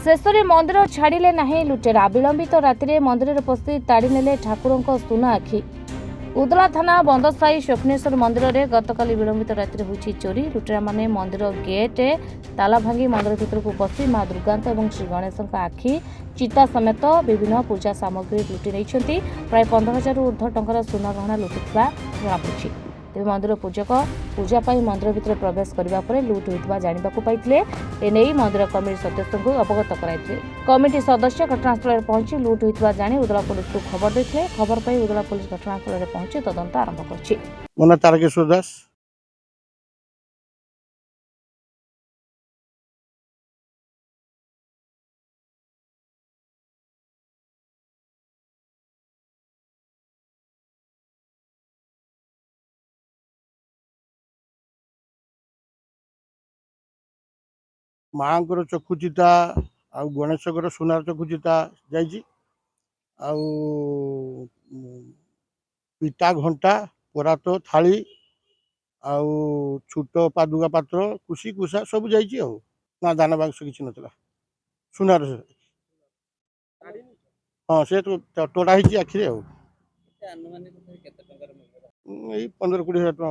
शेषରେ मंदिर छाड़िले नाही लुटेरा। विलंबित राति मंदिर पशि ताड़ी नेले ठाकुरंक सुना आखि। उदला थाना बंदसाई स्वप्नेश्वर मंदिर में गतकाली विलंबित राति होची चोरी। लुटेरा माने मंदिर गेट ताला भांगी मंदिर भितर को पशि मां दुर्गांत और श्री गणेश आखि चिता समेत विभिन्न पूजा सामग्री लुटि नहीं। प्राय 15,000 ऊर्ध्व टंकार सुना गहना लुटिथिबा जଣାपड़ी। तेज मंदिर पूजक पूजा पाई मंदिर भितर प्रवेश करने पर लुट होता जानवाक पाई। एने मंदिर कमिटी सदस्यों को अवगत कराई। कमिटी सदस्य घटनास्थल पहुंची लुट होता जाणी उदला पुलिस को खबर देते। खबर पाई उदला पुलिस घटनास्थल पहुंची तदंत आरंभ कर। मो ना तारकेश्वर दास। माँकर चक्षुचिता आ गणेशकर सुनार चक्षुचिता जाइए पिता घंटा परात थाली आउ छोट पादुका पात्र कुशी कुसा सब जाइए ना दान बाक्स किसी नाला सुनार हाँ से तो टोड़ा ही आखिरे 15-20 हजार टका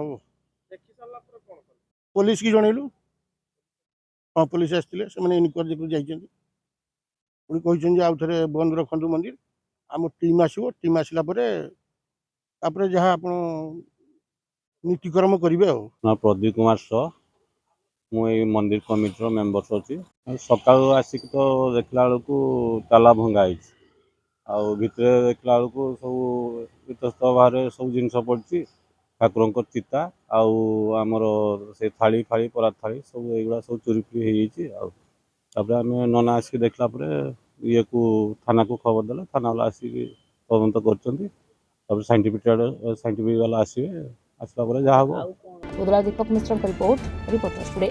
पुलिस की जनइलु। हाँ पुलिस आसते से इनक्वारी पुणी आउ थे बंद रखु मंदिर आम टीम आसो टीम आसला जहाँ आप नीतिक्रम करेंगे। प्रदीप कुमार सह मुझे मंदिर कमिटी मेंबर्स अच्छी सका आसिक तो देखला बेलू ताला भंगा आउ भितर देखला बेलू सब इतस्त बाहर सब जिनस पड़ी ठाकुर चिता आमर से थाली फाड़ी परात थाली सब युवा सब चोरी फुरी होपर आम नना आसिक देखला ये को थाना को खबर देला थाना वाला आसिक तदंत कर साइंटिफिक वाला आसवे आसला जहाँ हम। उदला दीपक मिश्र रिपोर्टर्स टुडे।